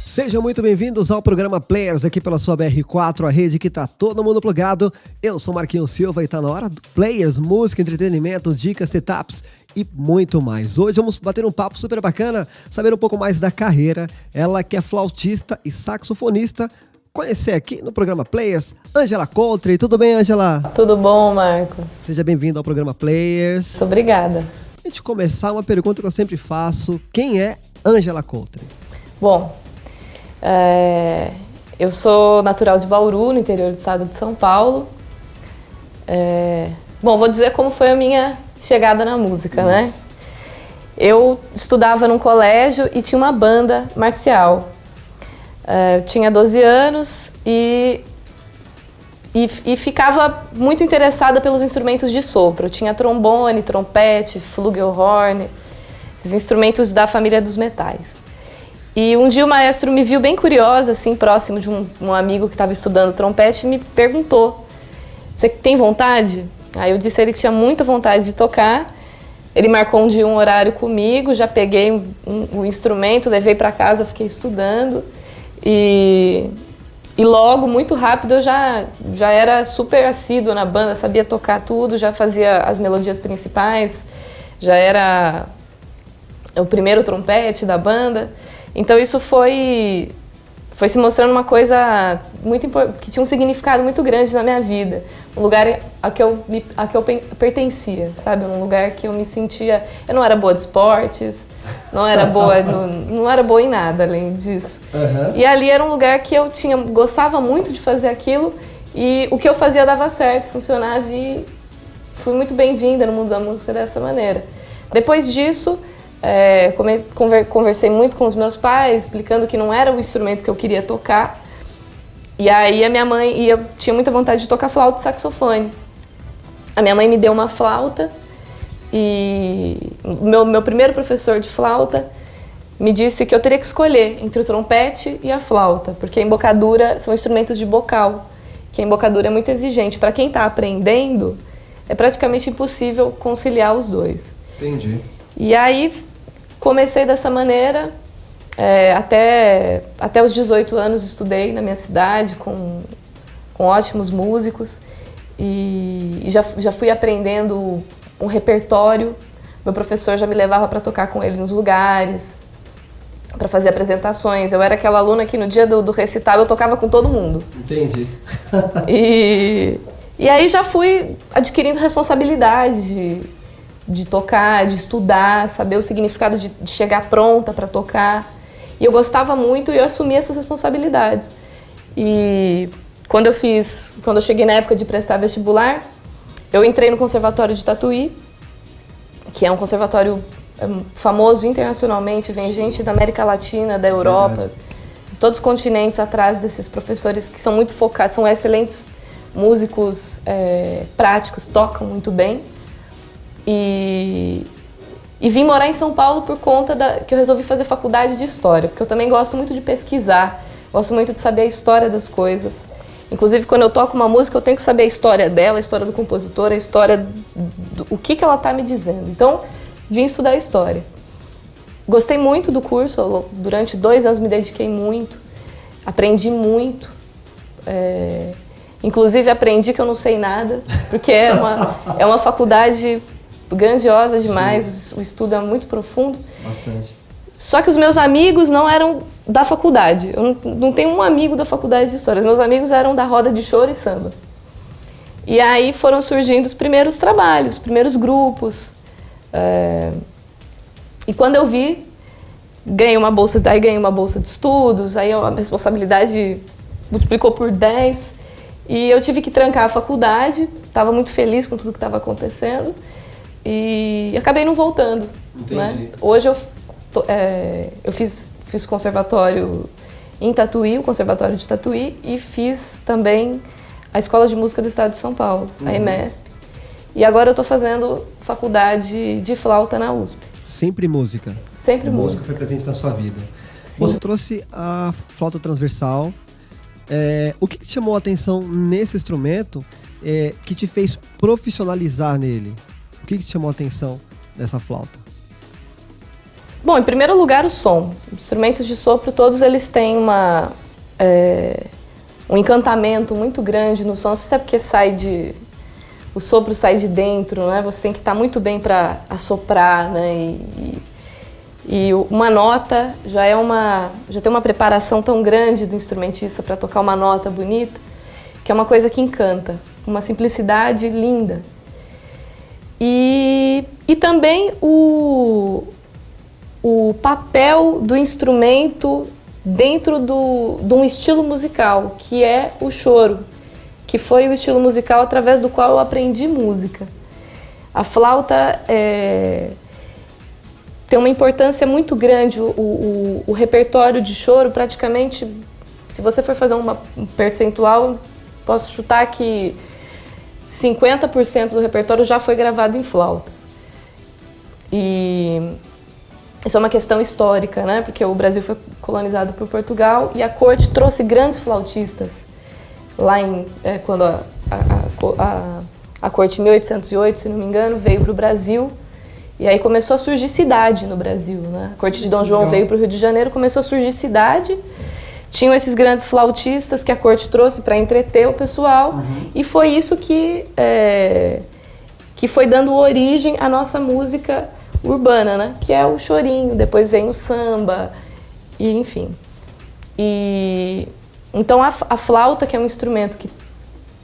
Sejam muito bem-vindos ao programa Players aqui pela sua BR4, a rede que tá todo mundo plugado. Eu sou Marquinhos Silva e tá na hora do Players, música, entretenimento, dicas, setups e muito mais. Hoje vamos bater um papo super bacana, saber um pouco mais da carreira. Ela que é flautista e saxofonista. Conhecer aqui no programa Players, Angela Coultre. Tudo bem, Angela? Tudo bom, Marcos? Seja bem-vindo ao programa Players. Muito obrigada. Pra gente começar, uma pergunta que eu sempre faço. Quem é Angela Coultre? Bom, eu sou natural de Bauru, no interior do estado de São Paulo. Bom, vou dizer como foi a minha chegada na música, né? Eu estudava num colégio e tinha uma banda marcial. Eu tinha 12 anos e ficava muito interessada pelos instrumentos de sopro. Eu tinha trombone, trompete, flugelhorn, esses instrumentos da família dos metais. E um dia o maestro me viu bem curiosa, assim, próximo de um amigo que estava estudando trompete e me perguntou: "Você tem vontade?" Aí eu disse a ele que tinha muita vontade de tocar. Ele marcou um horário comigo, já peguei o instrumento, levei para casa, fiquei estudando. E logo, muito rápido, eu já era super assídua na banda, sabia tocar tudo, já fazia as melodias principais, já era o primeiro trompete da banda. Então isso foi se mostrando uma coisa muito que tinha um significado muito grande na minha vida. Um lugar a que eu pertencia, sabe? Um lugar que eu me sentia... Eu não era boa de esportes, não era boa em nada além disso. Uhum. E ali era um lugar que eu gostava muito de fazer aquilo e o que eu fazia dava certo, funcionava e fui muito bem-vinda no mundo da música dessa maneira. Depois disso... conversei muito com os meus pais, explicando que não era o instrumento que eu queria tocar. E aí a minha mãe, eu tinha muita vontade de tocar flauta e saxofone. A minha mãe me deu uma flauta e meu primeiro professor de flauta me disse que eu teria que escolher entre o trompete e a flauta, porque a embocadura são instrumentos de bocal, que a embocadura é muito exigente. Para quem está aprendendo, é praticamente impossível conciliar os dois. Entendi. E aí comecei dessa maneira, até os 18 anos estudei na minha cidade com ótimos músicos e já fui aprendendo um repertório. Meu professor já me levava para tocar com ele nos lugares, para fazer apresentações. Eu era aquela aluna que no dia do recital eu tocava com todo mundo. Entendi. E aí já fui adquirindo responsabilidade de tocar, de estudar, saber o significado de chegar pronta para tocar. E eu gostava muito e eu assumi essas responsabilidades. E quando eu cheguei na época de prestar vestibular, eu entrei no Conservatório de Tatuí, que é um conservatório famoso internacionalmente, vem gente da América Latina, da Europa, de todos os continentes atrás desses professores que são muito focados, são excelentes músicos práticos, tocam muito bem. E vim morar em São Paulo por conta que eu resolvi fazer faculdade de História, porque eu também gosto muito de pesquisar, gosto muito de saber a história das coisas. Inclusive, quando eu toco uma música, eu tenho que saber a história dela, a história do compositor, a história o que ela está me dizendo. Então, vim estudar História. Gostei muito do curso, durante 2 anos me dediquei muito, aprendi muito. Inclusive, aprendi que eu não sei nada, porque é uma faculdade grandiosa demais. Sim. O estudo é muito profundo. Bastante. Só que os meus amigos não eram da faculdade. Eu não tenho um amigo da faculdade de História. Os meus amigos eram da roda de choro e samba. E aí foram surgindo os primeiros trabalhos, os primeiros grupos. E quando eu vi, ganhei uma bolsa de estudos, aí a responsabilidade multiplicou por 10. E eu tive que trancar a faculdade, estava muito feliz com tudo que estava acontecendo. E acabei não voltando. Entendi. Né? Hoje eu fiz conservatório em Tatuí, o Conservatório de Tatuí, e fiz também a Escola de Música do Estado de São Paulo, a EMESP. E agora eu estou fazendo faculdade de flauta na USP. Sempre música? Sempre música. Música foi presente na sua vida. Sim. Você trouxe a flauta transversal. O que te chamou a atenção nesse instrumento que te fez profissionalizar nele? O que te chamou a atenção nessa flauta? Bom, em primeiro lugar, o som. Instrumentos de sopro, todos eles têm um encantamento muito grande no som. Você sabe porque o sopro sai de dentro, né? Você tem que estar muito bem para assoprar, né? E uma nota já tem uma preparação tão grande do instrumentista para tocar uma nota bonita, que é uma coisa que encanta, uma simplicidade linda. E também o papel do instrumento dentro de um estilo musical, que é o choro, que foi o estilo musical através do qual eu aprendi música. A flauta tem uma importância muito grande, o repertório de choro, praticamente, se você for fazer um percentual, posso chutar que 50% do repertório já foi gravado em flauta. E isso é uma questão histórica, né? Porque o Brasil foi colonizado por Portugal e a corte trouxe grandes flautistas lá quando a corte, em 1808, se não me engano, veio para o Brasil. E aí começou a surgir cidade no Brasil, né? A corte de Dom João veio para o Rio de Janeiro, começou a surgir cidade. Tinham esses grandes flautistas que a corte trouxe para entreter o pessoal. E foi isso que foi dando origem à nossa música urbana, né? Que é o chorinho, depois vem o samba, e enfim. Então a flauta, que é um instrumento que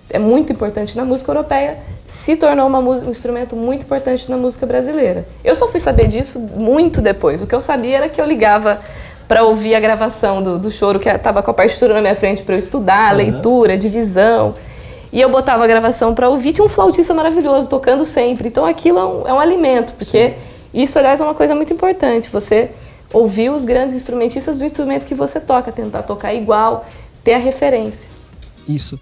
é muito importante na música europeia, se tornou um instrumento muito importante na música brasileira. Eu só fui saber disso muito depois. O que eu sabia era que eu ligava para ouvir a gravação do choro, que estava com a partitura na minha frente para eu estudar, leitura, divisão. E eu botava a gravação para ouvir. Tinha um flautista maravilhoso tocando sempre. Então aquilo é um alimento, porque isso, aliás, é uma coisa muito importante. Você ouvir os grandes instrumentistas do instrumento que você toca, tentar tocar igual, ter a referência. Isso.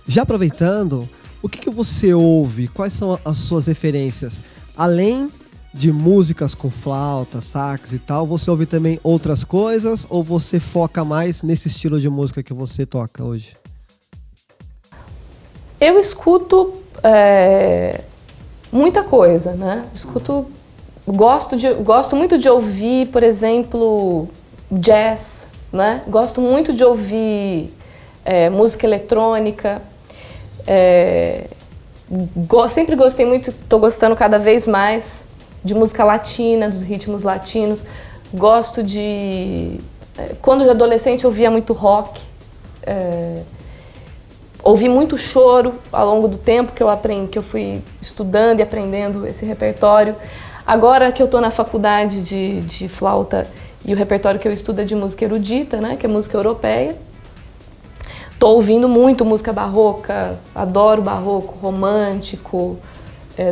Já aproveitando, o que você ouve? Quais são as suas referências? Além de músicas com flauta, sax e tal, você ouve também outras coisas ou você foca mais nesse estilo de música que você toca hoje? Eu escuto muita coisa, né? Gosto muito de ouvir, por exemplo, jazz, né? Gosto muito de ouvir música eletrônica. Sempre gostei muito, estou gostando cada vez mais de música latina, dos ritmos latinos. Gosto de... Quando de adolescente eu ouvia muito rock. Ouvi muito choro ao longo do tempo que eu fui estudando e aprendendo esse repertório. Agora que eu estou na faculdade de flauta e o repertório que eu estudo é de música erudita, né, que é música europeia, estou ouvindo muito música barroca, adoro barroco, romântico,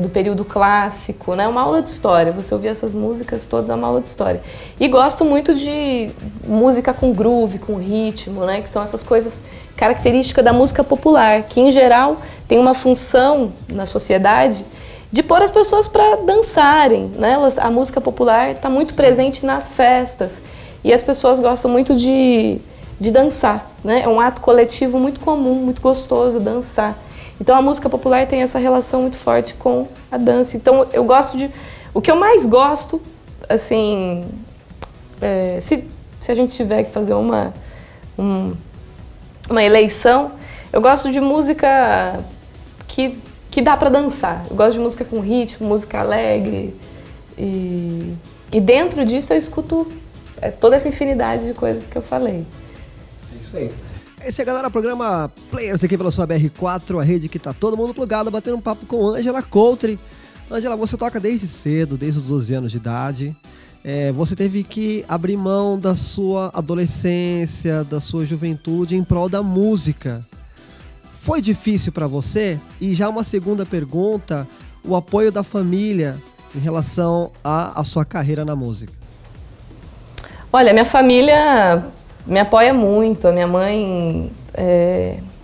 do período clássico, né? Uma aula de história, você ouvir essas músicas todas é uma aula de história. E gosto muito de música com groove, com ritmo, né? Que são essas coisas características da música popular, que em geral tem uma função na sociedade de pôr as pessoas para dançarem, né? A música popular está muito presente nas festas e as pessoas gostam muito de dançar, né? É um ato coletivo muito comum, muito gostoso dançar. Então a música popular tem essa relação muito forte com a dança. Então eu gosto de... O que eu mais gosto, assim... se a gente tiver que fazer uma eleição, eu gosto de música que dá para dançar. Eu gosto de música com ritmo, música alegre. E dentro disso eu escuto toda essa infinidade de coisas que eu falei. É isso aí. Esse é, galera, o programa Players aqui pela sua BR4, a rede que tá todo mundo plugado, batendo um papo com Ângela Coultre. Ângela, você toca desde cedo, desde os 12 anos de idade. Você teve que abrir mão da sua adolescência, da sua juventude em prol da música. Foi difícil para você? E já uma segunda pergunta, o apoio da família em relação à sua carreira na música. Olha, minha família me apoia muito, a minha mãe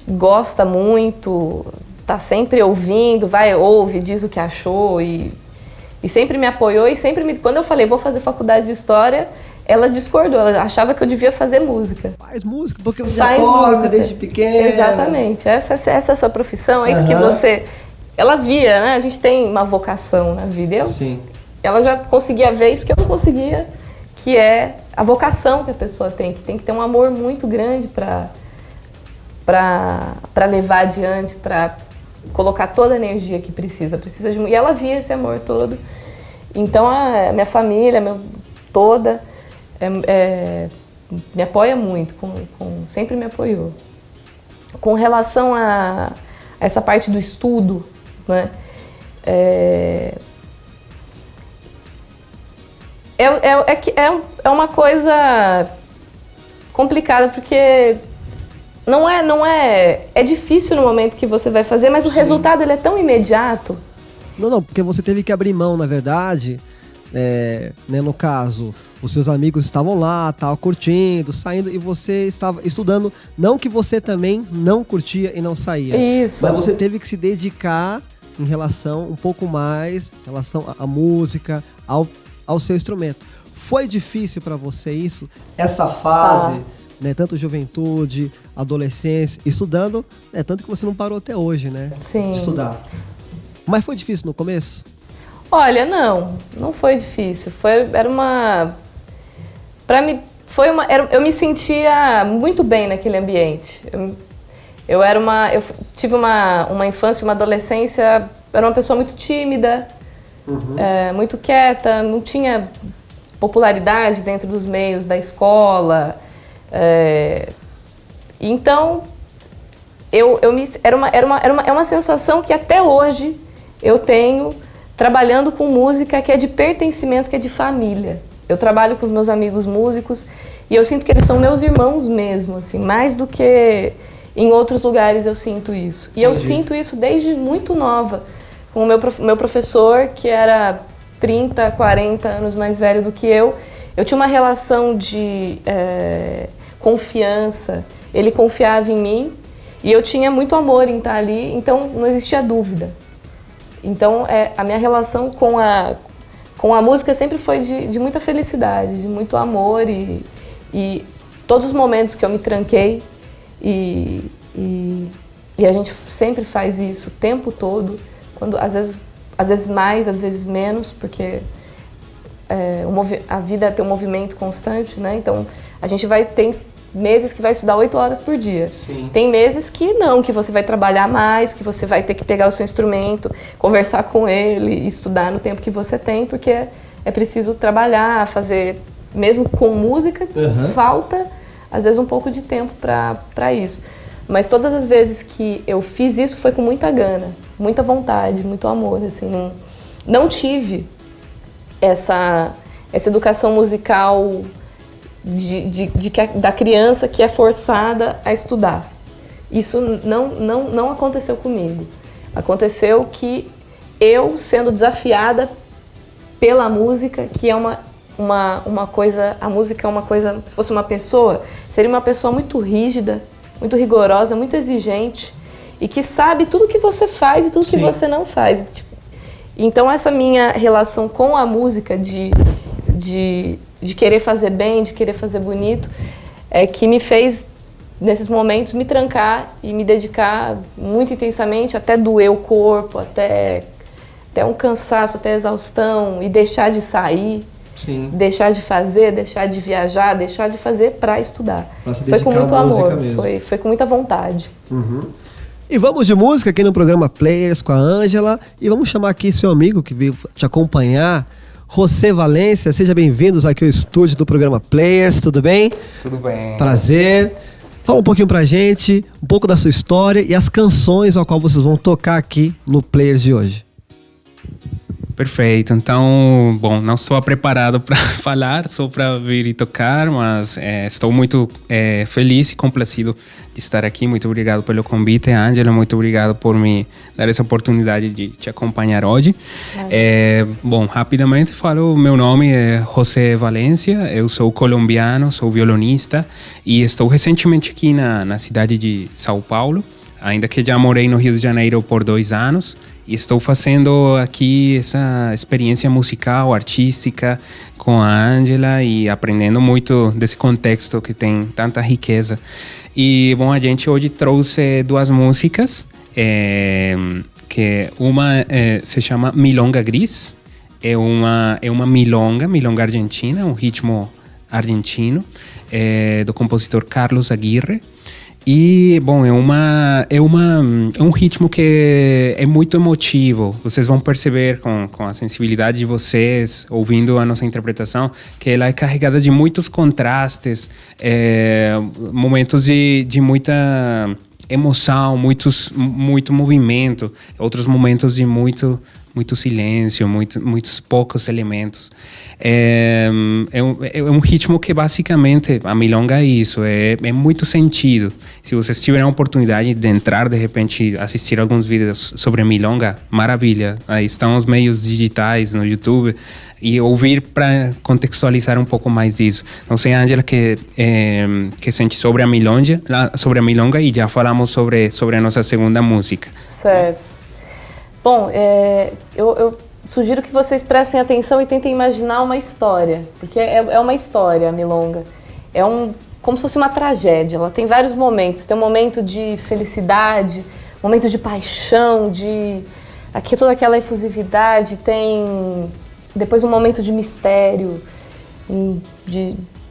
gosta muito, tá sempre ouvindo, ouve, diz o que achou e sempre me apoiou e quando eu falei, vou fazer faculdade de História, ela discordou, ela achava que eu devia fazer música. Faz música, porque você já toca desde pequena. Exatamente, essa é a sua profissão, é isso que você... Ela via, né? A gente tem uma vocação na vida. Sim. Ela já conseguia ver isso que eu não conseguia, que é a vocação que a pessoa tem que ter um amor muito grande para levar adiante, para colocar toda a energia que precisa de... E ela via esse amor todo. Então, a minha família toda me apoia muito, sempre me apoiou. Com relação a essa parte do estudo, né? É uma coisa complicada, porque é difícil no momento que você vai fazer, mas o resultado ele é tão imediato. Não, porque você teve que abrir mão, na verdade, né, no caso, os seus amigos estavam lá, estavam curtindo, saindo, e você estava estudando, não que você também não curtia e não saía. Isso. Mas você teve que se dedicar em relação um pouco mais, em relação à música, ao seu instrumento. Foi difícil para você isso, essa fase, né, tanto juventude, adolescência, estudando, né, tanto que você não parou até hoje, né? Sim. De estudar. Mas foi difícil no começo? Olha, não foi difícil. Eu me sentia muito bem naquele ambiente. Eu tive uma infância, uma adolescência, era uma pessoa muito tímida, muito quieta, não tinha popularidade dentro dos meios da escola. Então, é uma sensação que até hoje eu tenho trabalhando com música, que é de pertencimento, que é de família. Eu trabalho com os meus amigos músicos e eu sinto que eles são meus irmãos mesmo, assim, mais do que em outros lugares eu sinto isso. E eu sinto isso desde muito nova, com o meu professor, que era 30, 40 anos mais velho do que eu tinha uma relação de confiança, ele confiava em mim e eu tinha muito amor em estar ali, então não existia dúvida. Então a minha relação com a música sempre foi de muita felicidade, de muito amor e todos os momentos que eu me tranquei e a gente sempre faz isso o tempo todo, quando às vezes mais, às vezes menos, porque a vida tem um movimento constante, né? Então a gente tem meses que vai estudar 8 horas por dia. Sim. Tem meses que não, que você vai trabalhar mais, que você vai ter que pegar o seu instrumento, conversar com ele, estudar no tempo que você tem, porque é preciso trabalhar, fazer, mesmo com música, falta às vezes um pouco de tempo para isso. Mas todas as vezes que eu fiz isso foi com muita gana, muita vontade, muito amor, assim, não tive essa educação musical da criança que é forçada a estudar. Isso não aconteceu comigo. Aconteceu que eu, sendo desafiada pela música, que é uma coisa, a música é uma coisa, se fosse uma pessoa, seria uma pessoa muito rígida, muito rigorosa, muito exigente e que sabe tudo que você faz e tudo que você não faz. Então essa minha relação com a música de querer fazer bem, de querer fazer bonito, é que me fez, nesses momentos, me trancar e me dedicar muito intensamente, até doer o corpo, até um cansaço, até exaustão, e deixar de sair, deixar de fazer, deixar de viajar, deixar de fazer para estudar. Foi com muito amor, foi com muita vontade. E vamos de música aqui no programa Players com a Ângela, e vamos chamar aqui seu amigo que veio te acompanhar, José Valência. Seja bem-vindos aqui ao estúdio do programa Players, tudo bem? Tudo bem. Prazer. Fala um pouquinho pra gente, um pouco da sua história e as canções a qual vocês vão tocar aqui no Players de hoje. Perfeito. Então, bom, não estou preparado para falar, só para vir e tocar, mas estou muito feliz e complacido de estar aqui. Muito obrigado pelo convite, Ângela. Muito obrigado por me dar essa oportunidade de te acompanhar hoje. Bom, rapidamente falo, meu nome é José Valência, eu sou colombiano, sou violonista e estou recentemente aqui na cidade de São Paulo, ainda que já morei no Rio de Janeiro por 2 anos, e estou fazendo aqui essa experiência musical, artística com a Ângela e aprendendo muito desse contexto que tem tanta riqueza. E, bom, a gente hoje trouxe 2 músicas, que uma se chama Milonga Gris, é uma milonga argentina, um ritmo argentino, do compositor Carlos Aguirre. E, bom, é um ritmo que é muito emotivo. Vocês vão perceber com a sensibilidade de vocês, ouvindo a nossa interpretação, que ela é carregada de muitos contrastes, momentos de muita emoção, muito movimento, outros momentos de muito silêncio, muitos poucos elementos. É um ritmo que basicamente, a milonga é isso, é muito sentido. Se vocês tiverem a oportunidade de entrar, de repente assistir alguns vídeos sobre milonga, maravilha. Aí estão os meios digitais no YouTube e ouvir para contextualizar um pouco mais isso. Então, sei a Ângela que sente sobre a milonga e já falamos sobre a nossa segunda música. Certo. Bom, eu sugiro que vocês prestem atenção e tentem imaginar uma história, porque é uma história, a milonga. Como se fosse uma tragédia, ela tem vários momentos. Tem um momento de felicidade, um momento de paixão, aqui toda aquela efusividade, tem depois um momento de mistério, um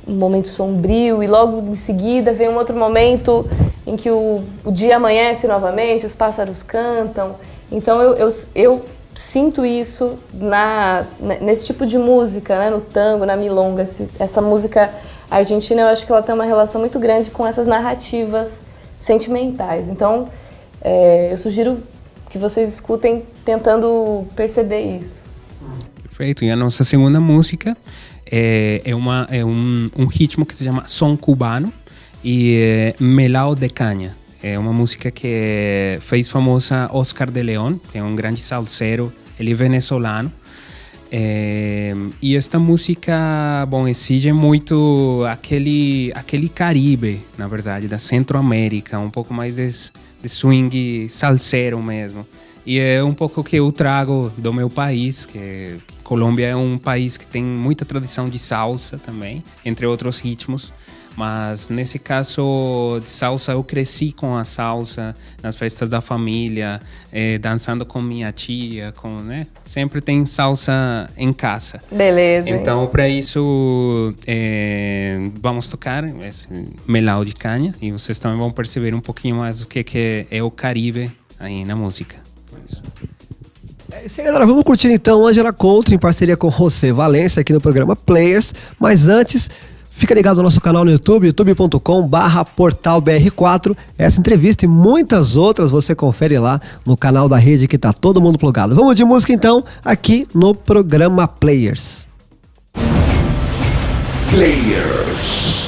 momento sombrio, e logo em seguida vem um outro momento em que o dia amanhece novamente, os pássaros cantam. Então eu sinto isso nesse tipo de música, né? No tango, na milonga. Essa música argentina, eu acho que ela tem uma relação muito grande com essas narrativas sentimentais. Então, eu sugiro que vocês escutem tentando perceber isso. Perfeito. E a nossa segunda música é um ritmo que se chama Son Cubano e Melao de Caña. É uma música que fez famosa Oscar de León, que é um grande salsero, ele é venezuelano. E esta música, bom, exige muito aquele Caribe, na verdade, da Centro-América, um pouco mais de swing salsero mesmo. E é um pouco que eu trago do meu país, que Colômbia é um país que tem muita tradição de salsa também, entre outros ritmos. Mas nesse caso de salsa, eu cresci com a salsa nas festas da família, dançando com minha tia, né? Sempre tem salsa em casa. Beleza. Então, para isso, vamos tocar esse Melao de Caña e vocês também vão perceber um pouquinho mais o que é o Caribe aí na música. É isso aí, galera. Vamos curtir então Ângela Couto em parceria com José Valença aqui no programa Players. Mas antes, fica ligado no nosso canal no YouTube, youtube.com/portalbr4. Essa entrevista e muitas outras você confere lá no canal da rede que tá todo mundo plugado. Vamos de música então, aqui no programa Players. Players.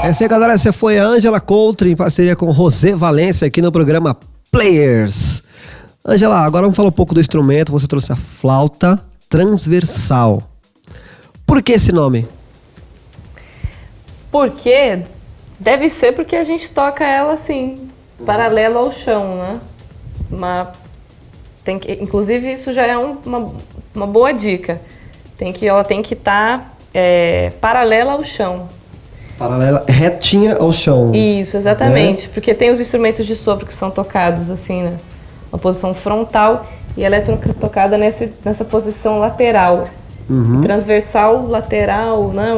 Essa aí, galera, essa foi a Ângela Coutre em parceria com José Valência aqui no programa Players. Ângela, agora vamos falar um pouco do instrumento. Você trouxe a flauta transversal. Por que esse nome? Porque deve ser porque a gente toca ela assim, paralelo ao chão, né? Inclusive, isso já é uma boa dica. Ela tem que estar paralela ao chão. Paralela, retinha ao chão. Isso, exatamente. Porque tem os instrumentos de sopro que são tocados assim, né? Uma posição frontal, e ela é tocada nessa posição lateral. Uhum. Transversal, lateral, né?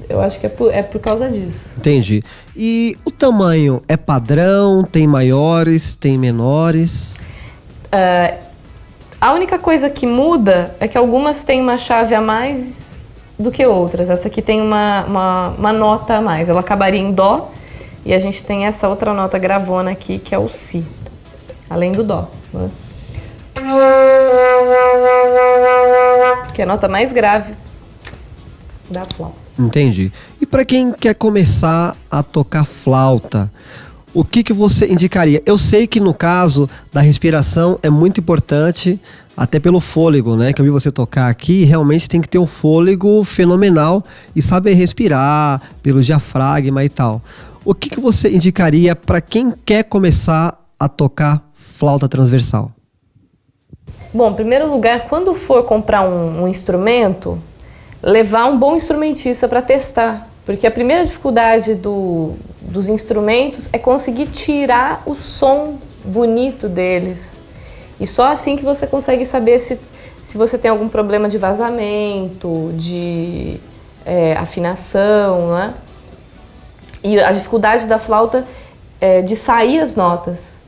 Eu acho que é por causa disso. Entendi. E o tamanho é padrão? Tem maiores, tem menores? A única coisa que muda é que algumas têm uma chave a mais do que outras. Essa aqui tem uma nota a mais. Ela acabaria em Dó, e a gente tem essa outra nota gravona aqui, que é o Si, além do Dó, né? Que é a nota mais grave da flauta. Entendi. E para quem quer começar a tocar flauta, o que você indicaria? Eu sei que no caso da respiração é muito importante, até pelo fôlego, né? Que eu vi você tocar aqui, realmente tem que ter um fôlego fenomenal e saber respirar pelo diafragma e tal. O que você indicaria para quem quer começar a tocar flauta transversal? Bom, em primeiro lugar, quando for comprar um instrumento, levar um bom instrumentista para testar. Porque a primeira dificuldade dos instrumentos é conseguir tirar o som bonito deles. E só assim que você consegue saber se você tem algum problema de vazamento, de afinação, né? E a dificuldade da flauta é de sair as notas.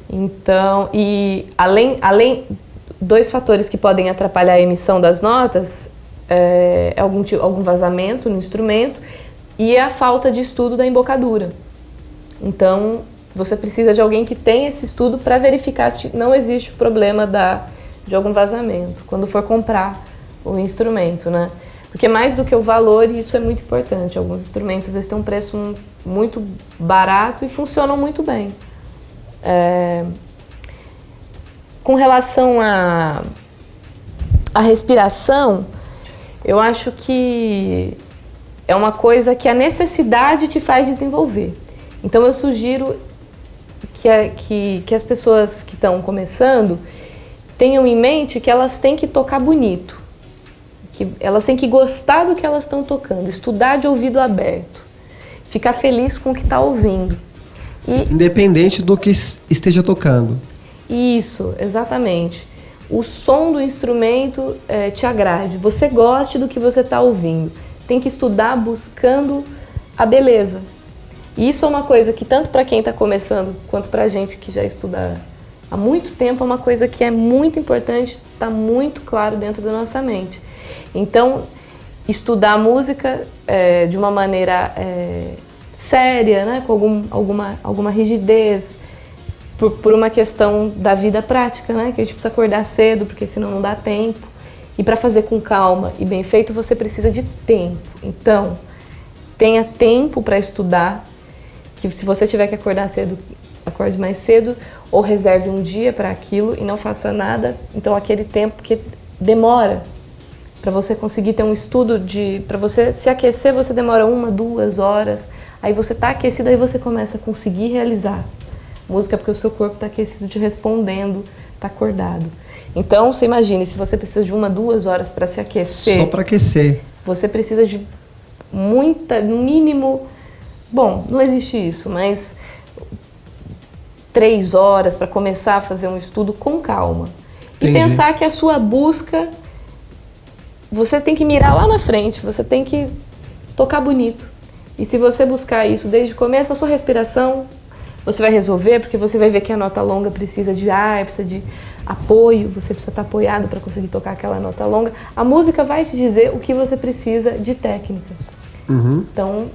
Então, e além dois fatores que podem atrapalhar a emissão das notas algum vazamento no instrumento e a falta de estudo da embocadura. Então, você precisa de alguém que tenha esse estudo para verificar se não existe o problema de algum vazamento quando for comprar o instrumento, né? Porque mais do que o valor, isso é muito importante. Alguns instrumentos eles têm um preço muito barato e funcionam muito bem. Com relação à respiração, eu acho que é uma coisa que a necessidade te faz desenvolver. Então eu sugiro que as pessoas que estão começando tenham em mente que elas têm que tocar bonito, que elas têm que gostar do que elas estão tocando, estudar de ouvido aberto, ficar feliz com o que está ouvindo. Independente do que esteja tocando. Isso, exatamente. O som do instrumento te agrade, você goste do que você está ouvindo. Tem que estudar buscando a beleza. E isso é uma coisa que tanto para quem está começando quanto para a gente que já estuda há muito tempo, é uma coisa que é muito importante, está muito claro dentro da nossa mente. Então, estudar música de uma maneira séria, né, com alguma rigidez, por uma questão da vida prática, né? Que a gente precisa acordar cedo, porque senão não dá tempo. E para fazer com calma e bem feito, você precisa de tempo. Então, tenha tempo para estudar, que se você tiver que acordar cedo, acorde mais cedo, ou reserve um dia para aquilo e não faça nada. Então, aquele tempo que demora para você conseguir ter um estudo para você se aquecer, você demora 1, 2 horas. Aí você está aquecido, aí você começa a conseguir realizar música, porque o seu corpo está aquecido, te respondendo, está acordado. Então, você imagine, se você precisa de 1, 2 horas para se aquecer... Só para aquecer. Você precisa de no mínimo... Bom, não existe isso, mas 3 horas para começar a fazer um estudo com calma. Entendi. E pensar que a sua busca... Você tem que mirar lá na frente, você tem que tocar bonito. E se você buscar isso desde o começo, a sua respiração... Você vai resolver, porque você vai ver que a nota longa precisa de ar, precisa de apoio, você precisa estar apoiado para conseguir tocar aquela nota longa. A música vai te dizer o que você precisa de técnica. Uhum. Então,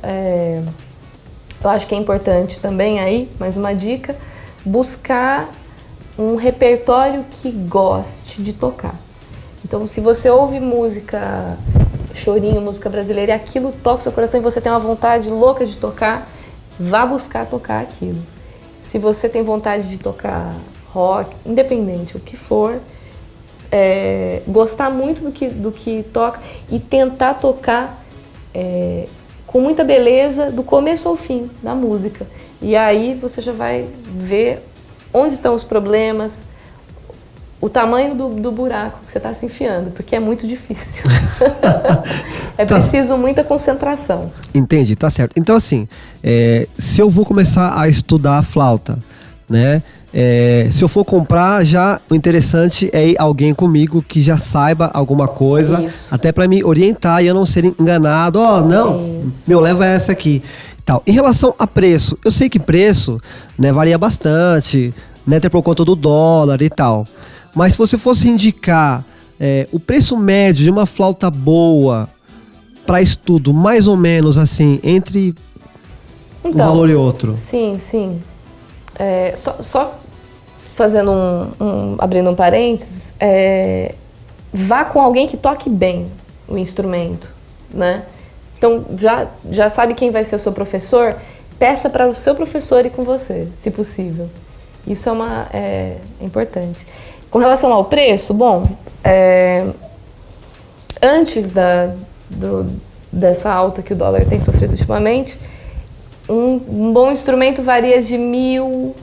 eu acho que é importante também aí, mais uma dica, buscar um repertório que goste de tocar. Então, se você ouve música chorinho, música brasileira, e aquilo toca o seu coração e você tem uma vontade louca de tocar, vá buscar tocar aquilo. Se você tem vontade de tocar rock, independente, o que for, gostar muito do que toca e tentar tocar com muita beleza do começo ao fim da música. E aí você já vai ver onde estão os problemas, o tamanho do buraco que você está se enfiando, porque é muito difícil. É preciso muita concentração. Entendi, tá certo. Então, assim, se eu vou começar a estudar a flauta, né? Se eu for comprar, já o interessante é ir alguém comigo que já saiba alguma coisa, Isso. até para me orientar e eu não ser enganado. Não, Isso. meu, leva essa aqui. Tal. Em relação a preço, eu sei que preço, né, varia bastante, né, até por conta do dólar e tal. Mas se você fosse indicar o preço médio de uma flauta boa para estudo, mais ou menos assim, entre um valor e outro. Sim. Só fazendo abrindo um parênteses, vá com alguém que toque bem o instrumento, né? Então, já sabe quem vai ser o seu professor, peça para o seu professor ir com você, se possível. Isso é importante. Com relação ao preço, bom, antes dessa alta que o dólar tem sofrido ultimamente, um bom instrumento varia de R$1.000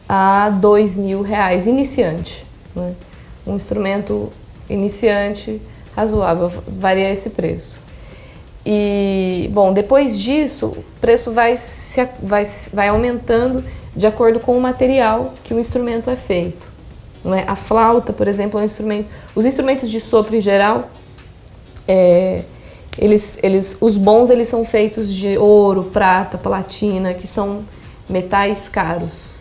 a R$2.000, iniciante, né? Um instrumento iniciante razoável varia esse preço. E, bom, depois disso, o preço vai aumentando de acordo com o material que o instrumento é feito. Não é? A flauta, por exemplo, é um instrumento... Os instrumentos de sopro, em geral, os bons, eles são feitos de ouro, prata, platina, que são metais caros.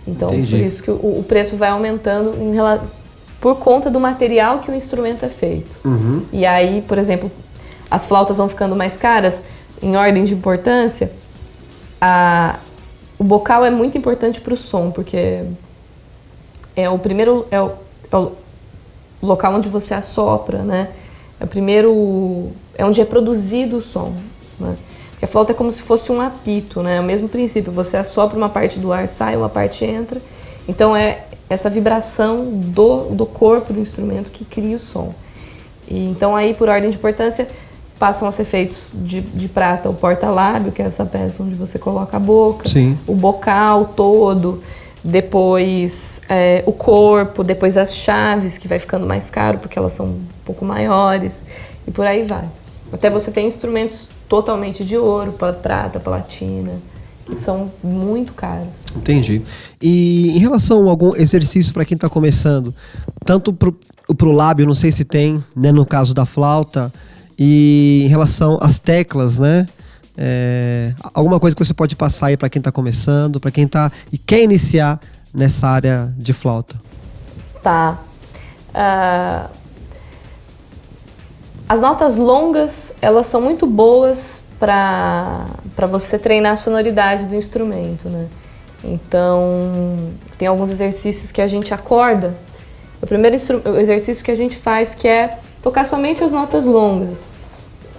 Então, Entendi. por isso que o preço vai aumentando por conta do material que o instrumento é feito. Uhum. E aí, por exemplo, as flautas vão ficando mais caras, em ordem de importância. O bocal é muito importante para o som, porque é o primeiro, é o local onde você assopra, né? É onde é produzido o som, né? Porque a flauta é como se fosse um apito, né? É o mesmo princípio, você assopra uma parte do ar, sai, uma parte entra. Então é essa vibração do corpo do instrumento que cria o som. E então aí, por ordem de importância, passam a ser feitos de prata o porta-lábio, que é essa peça onde você coloca a boca. Sim. O bocal todo, depois o corpo, depois as chaves, que vai ficando mais caro porque elas são um pouco maiores, e por aí vai. Até você tem instrumentos totalmente de ouro, prata, platina, que são muito caros. Entendi. E em relação a algum exercício para quem está começando, tanto pro lábio, não sei se tem, né, no caso da flauta, e em relação às teclas, né? Alguma coisa que você pode passar aí para quem está começando, para quem tá e quer iniciar nessa área de flauta? Tá. As notas longas, elas são muito boas para você treinar a sonoridade do instrumento, né? Então, tem alguns exercícios que a gente acorda. O primeiro exercício que a gente faz, que é tocar somente as notas longas,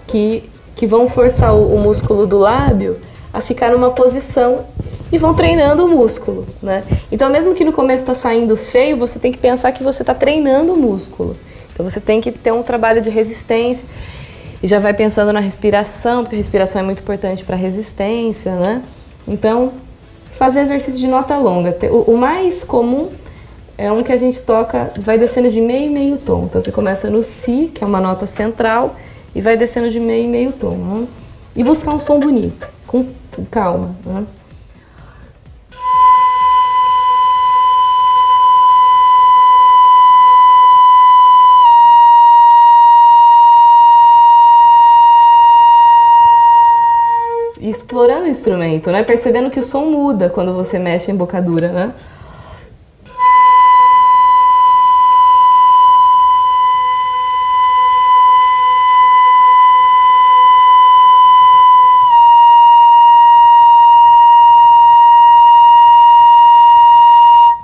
que vão forçar o músculo do lábio a ficar numa posição e vão treinando o músculo, né? Então, mesmo que no começo está saindo feio, você tem que pensar que você está treinando o músculo. Então, você tem que ter um trabalho de resistência e já vai pensando na respiração, porque a respiração é muito importante para a resistência, né? Então, fazer exercício de nota longa. O mais comum é um que a gente toca, vai descendo de meio e meio tom. Então, você começa no Si, que é uma nota central, e vai descendo de meio e meio tom, né? E buscar um som bonito, com calma, né? E explorando o instrumento, né? Percebendo que o som muda quando você mexe a embocadura, né?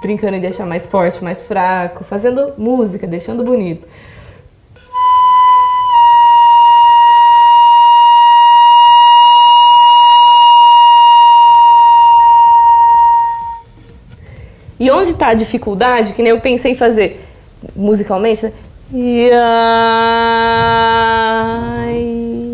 Brincando em deixar mais forte, mais fraco, fazendo música, deixando bonito. E onde está a dificuldade, que nem eu pensei em fazer musicalmente, né? E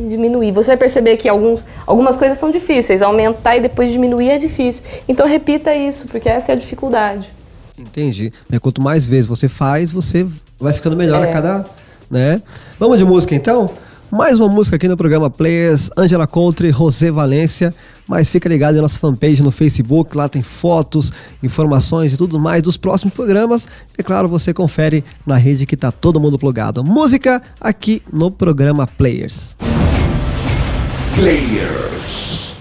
diminuir. Você vai perceber que algumas coisas são difíceis. Aumentar e depois diminuir é difícil. Então repita isso, porque essa é a dificuldade. Entendi. Quanto mais vezes você faz, você vai ficando melhor a cada... né? Vamos de música então? Mais uma música aqui no programa Players, Angela Country, José Valência. Mas fica ligado na nossa fanpage no Facebook, lá tem fotos, informações e tudo mais dos próximos programas. E claro, você confere na rede que tá todo mundo plugado. Música aqui no programa Players. Players.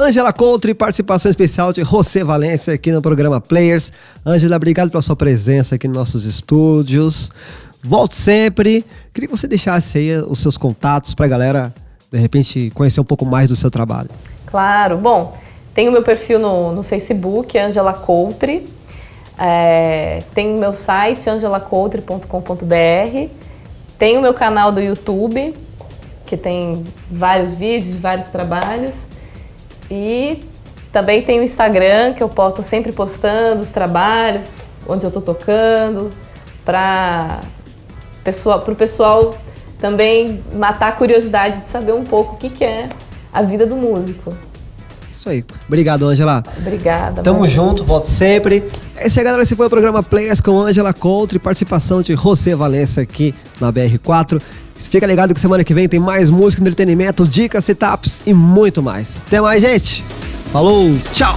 Ângela Coutre, participação especial de José Valência aqui no programa Players. Ângela, obrigado pela sua presença aqui nos nossos estúdios. Volte sempre. Queria que você deixasse aí os seus contatos pra galera, de repente, conhecer um pouco mais do seu trabalho. Claro. Bom, tem o meu perfil no Facebook, Ângela Coutre. Tem o meu site, angelacoutre.com.br. Tem o meu canal do YouTube, que tem vários vídeos, vários trabalhos. E também tem o Instagram, que eu tô sempre postando os trabalhos, onde eu tô tocando, para o pessoal também matar a curiosidade de saber um pouco o que é a vida do músico. Isso aí. Obrigado, Ângela. Obrigada. Tamo junto, volte sempre. É isso aí, galera. Esse foi o programa Players com Ângela Coutre, participação de José Valência aqui na BR4. Fica ligado que semana que vem tem mais música, entretenimento, dicas, setups e muito mais. Até mais, gente. Falou, tchau.